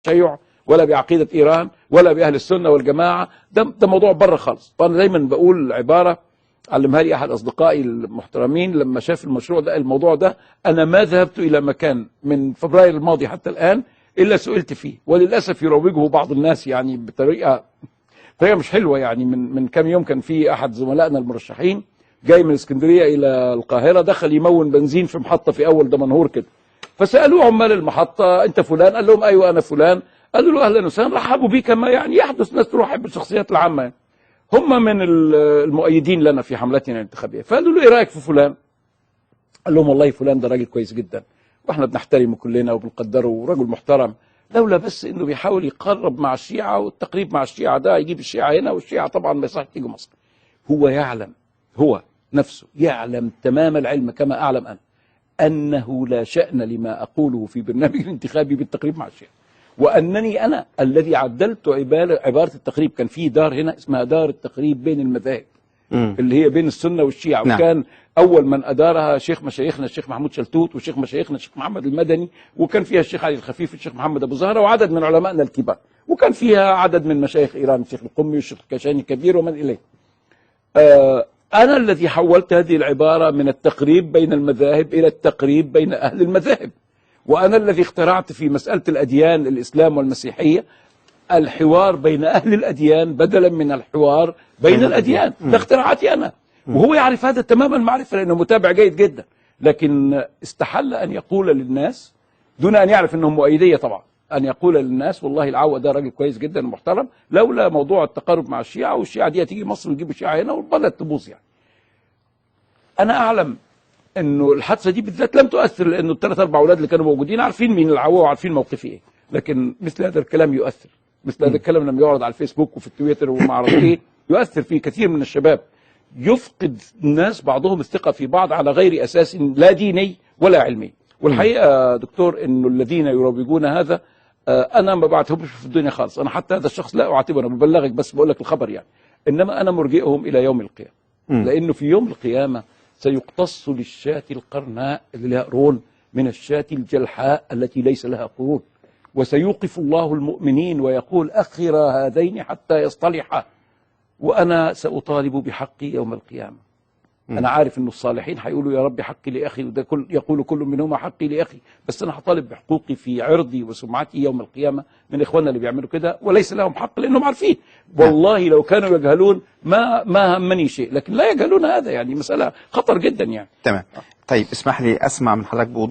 التشيع ولا بعقيدة إيران ولا بأهل السنة والجماعة. ده موضوع بره خالص. وأنا دايما بقول عبارة علمها لي أحد أصدقائي المحترمين لما شاف المشروع ده، الموضوع ده: أنا ما ذهبت إلى مكان من فبراير الماضي حتى الآن إلا سئلت فيه. وللأسف يروجه بعض الناس يعني بطريقة مش حلوة. يعني من كام يوم كان في أحد زملائنا المرشحين جاي من اسكندرية إلى القاهرة، دخل يمون بنزين في محطة في أول دمنهور كده، فسألوه عمال المحطة: أنت فلان؟ قال لهم: أيوة أنا فلان. قالوا له: أهلا وسهلا. رحبوا بيه كما يعني يحدث ناس تروح بالشخصيات العامة يعني. هم من المؤيدين لنا في حملتنا الانتخابية. فقالوا له: إيه رأيك في فلان؟ قال لهم: والله فلان ده راجل كويس جدا واحنا بنحترمه كلنا وبنقدره ورجل محترم، لولا بس انه بيحاول يقرب مع الشيعة، والتقريب مع الشيعة ده يجيب الشيعة هنا، والشيعة طبعا ما يصح تيجي مصر. هو يعلم، هو نفسه يعلم تمام العلم كما أعلم أنا أنه لا شأن لما أقوله في برنامج الانتخابي بالتقريب مع الشيعة، وأنني أنا الذي عدلت عبارة التقريب. كان في دار هنا اسمها دار التقريب بين المذاهب اللي هي بين السنة والشيعة. نعم. وكان أول من أدارها شيخ مشايخنا الشيخ محمود شلتوت، وشيخ مشايخنا الشيخ محمد المدني، وكان فيها الشيخ علي الخفيف، الشيخ محمد أبو زهرة، وعدد من علمائنا الكبار، وكان فيها عدد من مشايخ إيران، الشيخ القمي والشيخ الكشاني الكبير ومن إليه. أنا الذي حولت هذه العبارة من التقريب بين المذاهب إلى التقريب بين أهل المذاهب، وأنا الذي اخترعت في مسألة الأديان الإسلام والمسيحية الحوار بين أهل الأديان بدلا من الحوار بين الأديان. ده اختراعاتي أنا، وهو يعرف هذا تماما معرفة لأنه متابع جيد جدا. لكن استحل أن يقول للناس دون أن يعرف أنهم مؤيدية طبعا، أن يقول للناس: والله العوة ده راجل كويس جدا ومحترم، لولا موضوع التقارب مع الشيعة، والشيعة دي هتيجي مصر ويجيبوا الشيعة هنا والبلد تبوظ يعني. أنا أعلم أنه الحادثة دي بالذات لم تؤثر، لأنه الثلاث أربع أولاد اللي كانوا موجودين عارفين مين العوة وعارفين موقفي إيه. لكن مثل هذا الكلام يؤثر، مثل هذا الكلام لما يعرض على الفيسبوك وفي التويتر وما أعرف إيه يؤثر في كثير من الشباب. يفقد الناس بعضهم الثقة في بعض على غير أساس لا ديني ولا علمي. والحقيقة دكتور أنه الذين يروجون هذا أنا ما بعتبرش في الدنيا خالص. أنا حتى هذا الشخص لا أعاتبه، أنا ببلغك بس بقول لك الخبر يعني. إنما أنا مرجئهم إلى يوم القيامة، لأنه في يوم القيامة سيقتص للشاة القرناء اللي لها قرون من الشاة الجلحاء التي ليس لها قرون، وسيوقف الله المؤمنين ويقول: أخر هذين حتى يصطلحا، وأنا سأطالب بحقي يوم القيامة. أنا عارف أن الصالحين هيقولوا: يا رب حقي لأخي، وده يقول كل منهما حقي لأخي، بس أنا هطالب بحقوقي في عرضي وسمعتي يوم القيامة من إخواننا اللي بيعملوا كده وليس لهم حق لأنهم عارفين. والله لو كانوا يجهلون ما همني شيء، لكن لا يجهلون هذا. يعني مسألة خطر جدا يعني. تمام. طيب اسمح لي أسمع من حضرتك